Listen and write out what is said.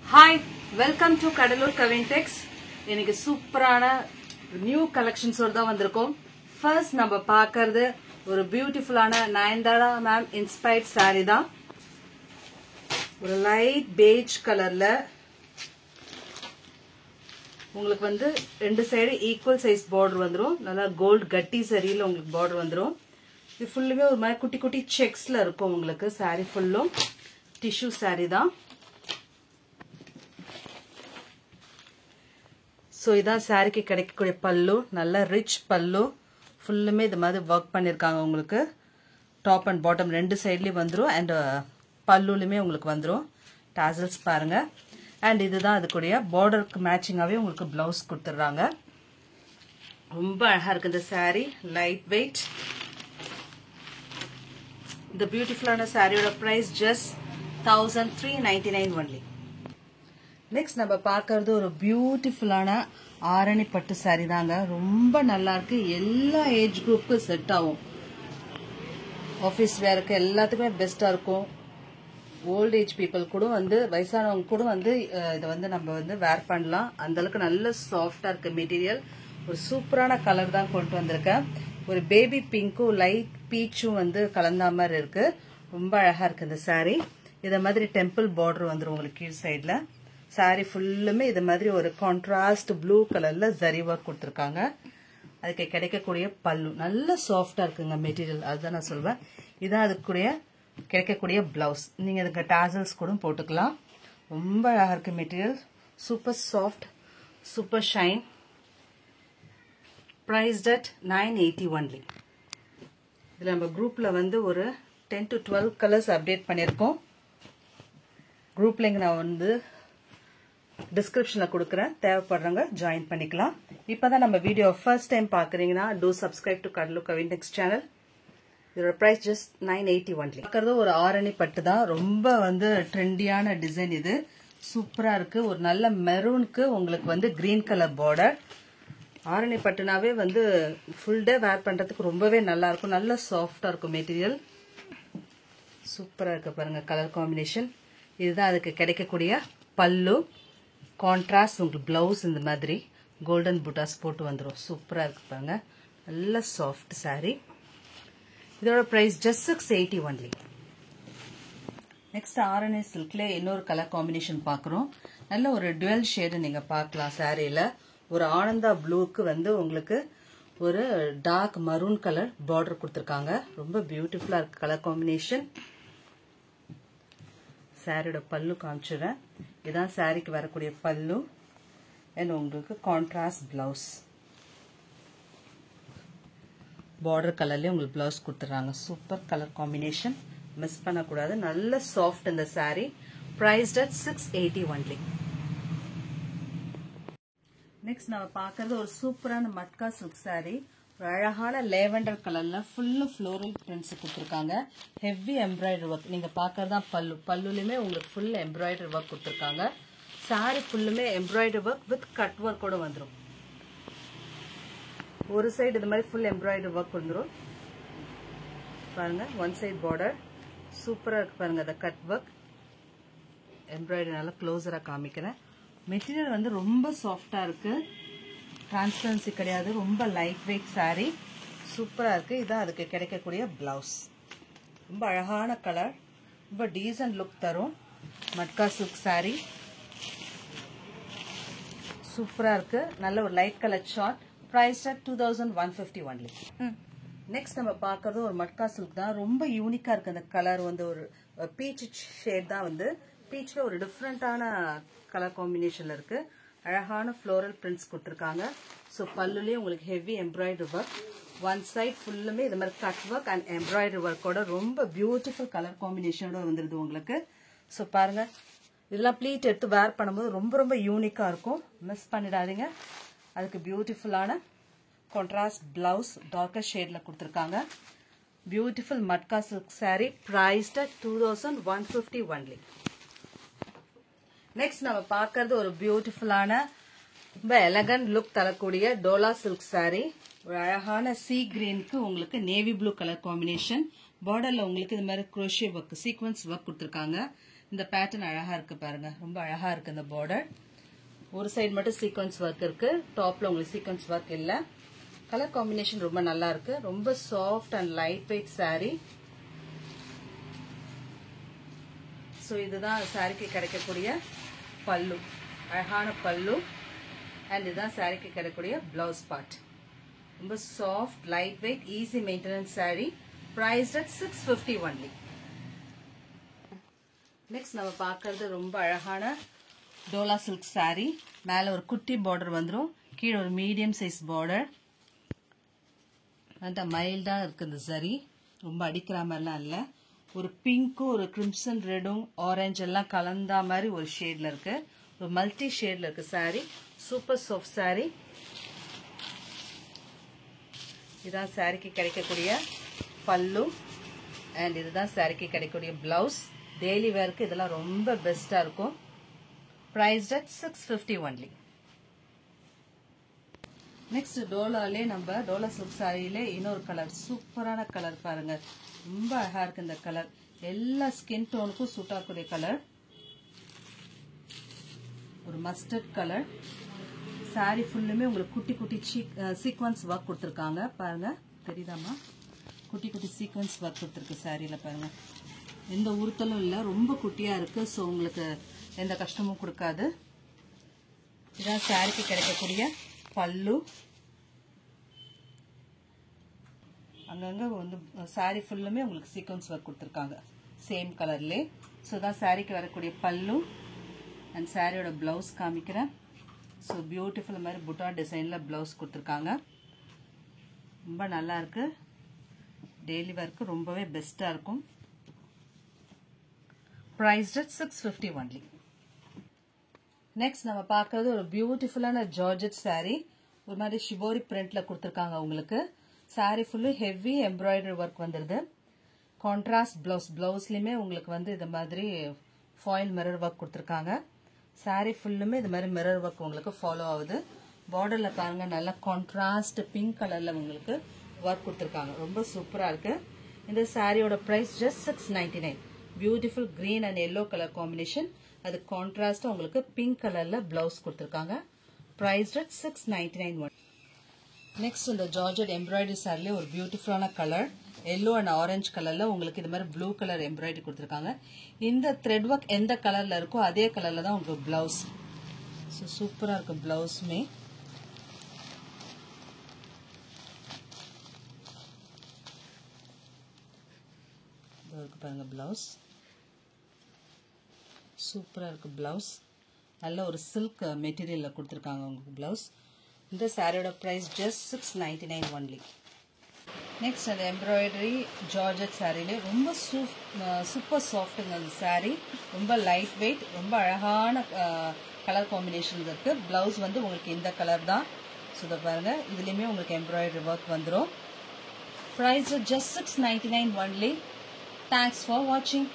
Hi, welcome to Kadalur Kavintex. இன்னைக்கு சூப்பரான new collections தான் வந்திருக்கோம். ஃபர்ஸ்ட் நம்ம பார்க்கிறது ஒரு பியூட்டிஃபுல்லான நயன்தாரா மேம் இன்ஸ்பயர்ட் saree தான். ஒரு லைட் beige கலர்ல உங்களுக்கு வந்து ரெண்டு சைடு ஈக்குவல் சைஸ் border வந்துரும். நல்லா கோல்ட் கட்டி சரியில உங்களுக்கு border வந்துரும். இது ஃபுல்லுமே ஒரு மாதிரி குட்டி குட்டி செக்ஸ்ல இருக்கும் உங்களுக்கு saree ஃபுல்லும் டிஷ்யூ saree தான். So இதான் சாரிக்கு கிடைக்கக்கூடிய பல்லு நல்ல ரிச் பல்லு ஃபுல்லுமே இது மாதிரி ஒர்க் பண்ணிருக்காங்க உங்களுக்கு டாப் அண்ட் பாட்டம் ரெண்டு சைடுலயும் வந்துரும் அண்ட் பல்லுலயுமே உங்களுக்கு வந்துரும் டாசல்ஸ் பாருங்க அண்ட் இதுதான் அதுக்குடைய பார்டருக்கு மேட்சிங்காவே உங்களுக்கு பிளவுஸ் கொடுத்துறாங்க ரொம்ப அழகா இருக்கு இந்த சாரி லைட் வெயிட் இந்த பியூட்டிஃபுல்லான சாரியோட பிரைஸ் ஜஸ்ட் 1399 only. நெக்ஸ்ட் நம்ம பார்க்கறது ஒரு பியூட்டிஃபுல்லான ஆரணி பட்டு சாரி தாங்க ரொம்ப நல்லா இருக்கு எல்லா ஏஜ் குரூப்புக்கு செட் ஆகும் ஆஃபீஸ் வேருக்கு எல்லாத்துக்குமே பெஸ்டா இருக்கும் ஓல்ட் ஏஜ் பீப்புள் கூட வந்து வயசானவங்க கூட வந்து இதை வந்து நம்ம வந்து வேர் பண்ணலாம் அந்த அளவுக்கு நல்ல சாஃப்டா இருக்கு மெட்டீரியல் ஒரு சூப்பரான கலர் தான் கொண்டு வந்திருக்கேன் ஒரு பேபி பிங்க்கும் லைட் பீச்சும் வந்து கலந்த மாதிரி இருக்கு ரொம்ப அழகா இருக்கு இந்த சாரி இத மாதிரி டெம்பிள் பார்டர் வந்துரும் உங்களுக்கு கீழ் சைடுல சாரி ஃபுல்லுமே இது மாதிரி ஒரு கான்ட்ராஸ்ட் ப்ளூ கலர்ல ஜரி ஒர்க் கொடுத்துருக்காங்க அதுக்கு கிடைக்கக்கூடிய பல்லு நல்ல சாஃப்டா இருக்குங்க மெட்டீரியல் அதுதான் நான் சொல்வேன் இதான் அதுக்குரிய கிடைக்கக்கூடிய பிளவுஸ் நீங்க இதுக்கு டாசல்ஸ் கூட போட்டுக்கலாம் ரொம்ப அழகா இருக்கு material super soft super shine priced at 980 only. இதுல நம்ம குரூப்ல வந்து ஒரு 10 to 12 கலர்ஸ் அப்டேட் பண்ணிருக்கோம் குரூப் லிங்க் நான் வந்து டிஸ்கிரிப்ஷன்ல கொடுக்கறேன் தேவைப்படுறவங்க ஜாயின் பண்ணிக்கலாம் இப்பதான் நம்ம வீடியோ ஃபர்ஸ்ட் டைம் பாக்குறீங்கன்னா do subscribe to Kadalur Kavintex channel இதோட பிரைஸ் ஜஸ்ட் 980 only. பார்க்கறது ஒரு ஆரணி பட்டு தான் ரொம்ப வந்து ட்ரெண்டியான டிசைன் இது சூப்பரா இருக்கு ஒரு நல்ல மெரூனுக்கு உங்களுக்கு வந்து கிரீன் கலர் பார்டர் ஆரணி பட்டுனாவே வந்து ஃபுல் டே வேர் பண்றதுக்கு ரொம்பவே நல்லா இருக்கும் நல்ல சாஃப்டா இருக்கும் மெட்டீரியல் சூப்பரா இருக்கு பாருங்க கலர் காம்பினேஷன் இதுதான் அதுக்கு கிடைக்கக்கூடிய பல்லு கான்ட்ராஸ்ட் உங்களுக்கு பிளவுஸ் இந்த மாதிரி கோல்டன் புட்டாஸ் போட்டு வந்துரும் சூப்பரா இருக்கு பாருங்க நல்ல சாஃப்ட் saree இதோட price just 680 only. Next Arani சில்க்ல இன்னொரு கலர் காம்பினேஷன் பாக்குறோம் நல்ல ஒரு டுவெல் ஷேடு நீங்க பார்க்கலாம் சாரியில ஒரு ஆனந்தா ப்ளூக்கு வந்து உங்களுக்கு ஒரு டார்க் மரூன் கலர் பார்டர் கொடுத்திருக்காங்க ரொம்ப பியூட்டிஃபுல்லா இருக்கு கலர் காம்பினேஷன் சாரியோட பல்லு காமிச்சிடுறேன் இதான் சாரிக்கு வரக்கூடிய பல்லு அண்ட் உங்களுக்கு கான்ட்ராஸ்ட் பிளவுஸ் பார்டர் கலர்லயே உங்களுக்கு பிளவுஸ் கொடுத்துறாங்க சூப்பர் கலர் காம்பினேஷன் மிஸ் பண்ணக்கூடாது நல்ல சாஃப்ட் இந்த sorry priced at 680 only. Next நம்ம பார்க்கறது ஒரு சூப்பரான மட்கா சில்க் சாரி ஒரு அழகான லேவெண்டர் கலர்ல ஃபுல்லு ஃப்ளோரல் பிரிண்ட்ஸ் கொடுத்துருக்காங்க ஹெவி எம்ப்ராய்டரி ஒர்க் நீங்க பார்க்கறதா பல்லுலயுமே உங்களுக்கு ஃபுல் எம்ப்ராய்டரி ஒர்க் கொடுத்துருக்காங்க சாரி ஃபுல்லுமே embroidery work with cut work கூட வந்துடும் ஒரு சைடு இது மாதிரி ஃபுல் எம்ப்ராய்டரி ஒர்க் வந்துடும் பாருங்க ஒன் சைடு பார்டர் சூப்பரா இருக்கு பாருங்க அந்த கட் ஒர்க் எம்ப்ராய்டரி நல்லா க்ளோஸரா காமிக்கிறேன் மெட்டீரியல் வந்து ரொம்ப சாஃப்டா இருக்கு டிரான்ஸ்பரன்சி கிடையாது ரொம்ப லைட் வெயிட் சாரி சூப்பரா இருக்கு இதான் அதுக்கு கிடைக்கக்கூடிய பிளவுஸ் ரொம்ப அழகான கலர் ரொம்ப டீசன்ட் லுக் தரும் மட்கா சில்க் சாரி சூப்பரா இருக்கு நல்ல ஒரு light colour short price at 2150 only. Next நம்ம பார்க்கறது ஒரு மட்கா சில்க் தான் ரொம்ப யூனிக்கா இருக்கு அந்த கலர் வந்து ஒரு பீச் ஷேட் தான் வந்து பீச்ல ஒரு டிஃப்ரெண்டான கலர் காம்பினேஷன்ல இருக்கு அழகான ஃப்ளோரல் பிரிண்ட்ஸ் கொடுத்துருக்காங்க ஸோ பல்லுலயே உங்களுக்கு heavy embroidery work one side ஃபுல்லுமே இது மாதிரி கட் ஒர்க் அண்ட் எம்ப்ராய்டரி ஒர்க்கோட ரொம்ப பியூட்டிஃபுல் கலர் காம்பினேஷனோட வந்துருது உங்களுக்கு ஸோ பாருங்க இதெல்லாம் ப்ளீட் எடுத்து வேர் பண்ணும்போது ரொம்ப ரொம்ப யூனிக்கா இருக்கும் மிஸ் பண்ணிடாதீங்க அதுக்கு பியூட்டிஃபுல்லான கான்ட்ராஸ்ட் பிளவுஸ் டார்க்கர் ஷேட்ல கொடுத்துருக்காங்க beautiful matka silk sorry priced at 2150 only. Next நம்ம பார்க்கறது ஒரு பியூட்டிஃபுல்லான ரொம்ப எலகன்ட் லுக் தரக்கூடிய டோலா சில்க் சாரி ஒரு அழகான சீ கிரீனுக்கு உங்களுக்கு நேவி ப்ளூ கலர் காம்பினேஷன் பார்டர்ல உங்களுக்கு இது மாதிரி குரோஷே ஒர்க் சீக்வன்ஸ் ஒர்க் கொடுத்துருக்காங்க இந்த பேட்டர்ன் அழகா இருக்கு பாருங்க, ரொம்ப அழகா இருக்கு இந்த பார்டர். ஒரு சைடு மட்டும் சீக்வன்ஸ் ஒர்க் இருக்கு, டாப்ல உங்களுக்கு சீக்வன்ஸ் ஒர்க் இல்ல. கலர் காம்பினேஷன் ரொம்ப நல்லா இருக்கு, ரொம்ப soft and light weight saree. So இதுதான் சாரிக்கு கிடைக்கக்கூடிய பல்லு, அழகான பல்லு. அண்ட் இதுதான் சாரிக்கு கிடைக்கக்கூடிய பிளவுஸ் பார்ட். ரொம்ப soft light weight easy maintenance saree, priced at 650 only. Next நம்ம பார்க்கறது ரொம்ப அழகான டோலா சில்க் saree. மேலே ஒரு குட்டி பார்டர் வந்துடும், கீழே ஒரு மீடியம் சைஸ் பார்டர். அந்த மைல்டாக இருக்கு இந்த சரி, ரொம்ப அடிக்கிற மாதிரிலாம் இல்லை. ஒரு பிங்க்கும் ஒரு கிரிம்சன் ரெட்டும் ஆரஞ்சு எல்லாம் கலந்தா மாதிரி ஒரு ஷேட்ல இருக்கு, ஒரு மல்டி ஷேட்ல இருக்கு saree. Super soft saree. இதுதான் சாரிக்கு கிடைக்கக்கூடிய பல்லு அண்ட் இதுதான் சாரிக்கு கிடைக்கக்கூடிய பிளவுஸ். டெய்லி வேருக்கு இதெல்லாம் ரொம்ப பெஸ்டா இருக்கும். priced at 650 only. நெக்ஸ்ட் டோலாலே நம்ம டோலா சில்க் சாரியிலே இன்னொரு கலர், சூப்பரான கலர் பாருங்க, ரொம்ப அழகா இருக்கு இந்த கலர். எல்லா ஸ்கின் டோனுக்கும் சூட் ஆகக்கூடிய கலர், ஒரு மஸ்டர்ட் கலர். சாரி ஃபுல்லுமே உங்களுக்கு குட்டி குட்டி சீக்வன்ஸ் ஒர்க் கொடுத்துருக்காங்க பாருங்க, தெரியுதாமா? குட்டி குட்டி சீக்வன்ஸ் ஒர்க் கொடுத்துருக்கு சாரியில பாருங்க. எந்த உறுத்தலும் இல்லை, ரொம்ப குட்டியா இருக்கு. ஸோ உங்களுக்கு எந்த கஷ்டமும் கொடுக்காது. இதான் சாரிக்கு கிடைக்கக்கூடிய பல்லு. அங்கங்க வந்து சாரி ஃபுல்லுமே உங்களுக்கு சீக்வன்ஸ் ஒர்க் கொடுத்துருக்காங்க சேம் கலர்லே. ஸோ தான் சாரிக்கு வரக்கூடிய பல்லு அண்ட் சாரியோட பிளவுஸ் காமிக்கிறேன். ஸோ பியூட்டிஃபுல் மாதிரி புட்டா டிசைனில் பிளவுஸ் கொடுத்துருக்காங்க, ரொம்ப நல்லா இருக்கு. டெய்லி ஒர்க்கு ரொம்பவே பெஸ்ட்டாக இருக்கும். priced at 650 only. நெக்ஸ்ட் நம்ம பார்க்கறது ஒரு பியூட்டிஃபுல்லான ஜார்ஜெட் saree. ஒரு மாதிரி ஷிபோரி பிரிண்ட்ல கொடுத்துருக்காங்க உங்களுக்கு. saree full heavy embroidery work வந்துருது. கான்ட்ராஸ்ட் பிளவுஸ், பிளவுஸ்லயுமே உங்களுக்கு வந்து இது மாதிரி ஃபாயில் மிரர் ஒர்க் கொடுத்துருக்காங்க. saree ஃபுல்லுமே இது மாதிரி மிரர் ஒர்க் உங்களுக்கு ஃபாலோ ஆகுது. பார்டர்ல பாருங்க, நல்லா கான்ட்ராஸ்ட் பிங்க் கலர்ல உங்களுக்கு ஒர்க் கொடுத்துருக்காங்க, ரொம்ப சூப்பரா இருக்கு. இந்த சாரியோட price just 699. Beautiful green and yellow colour combination, அது கான்ட்ராஸ்டா உங்களுக்கு பிங்க் கலர்ல பிளவுஸ் கொடுத்துருக்காங்க. priced at 699. நெக்ஸ்ட் இந்த ஜார்ஜெட் எம்ப்ராய்டரி சாரிலே ஒரு பியூட்டிஃபுல்லான கலர், எல்லோ அண்ட் ஆரஞ்சு கலர்ல உங்களுக்கு இது மாதிரி ப்ளூ கலர் எம்ப்ராய்டரி கொடுத்துருக்காங்க. இந்த த்ரெட் ஒர்க் எந்த கலர்ல இருக்கோ அதே கலர்ல தான் உங்களுக்கு பிளவுஸ். ஸோ சூப்பரா இருக்கு பிளவுஸுமே. இருக்கு பாருங்க பிளவுஸ், சூப்பரா இருக்கு பிளவுஸ். நல்ல ஒரு சில்க் மெட்டீரியல்ல கொடுத்துருக்காங்க உங்களுக்கு பிளவுஸ். இந்த சாரியோட பிரைஸ் ஜஸ்ட் 699 ஒன்லி. நெக்ஸ்ட் அந்த எம்ப்ராய்டரி ஜார்ஜெட் சாரிலே ரொம்ப சூப்பர் சாஃப்ட்டுங்க அந்த சாரி, ரொம்ப லைட் வெயிட், ரொம்ப அழகான கலர் காம்பினேஷன் இருக்கு. பிளவுஸ் வந்து உங்களுக்கு இந்த கலர் தான். ஸோ இதை பாருங்க, இதுலயுமே உங்களுக்கு எம்ப்ராய்டரி ஒர்க் வந்துடும். Price just 699 only. Thanks for watching.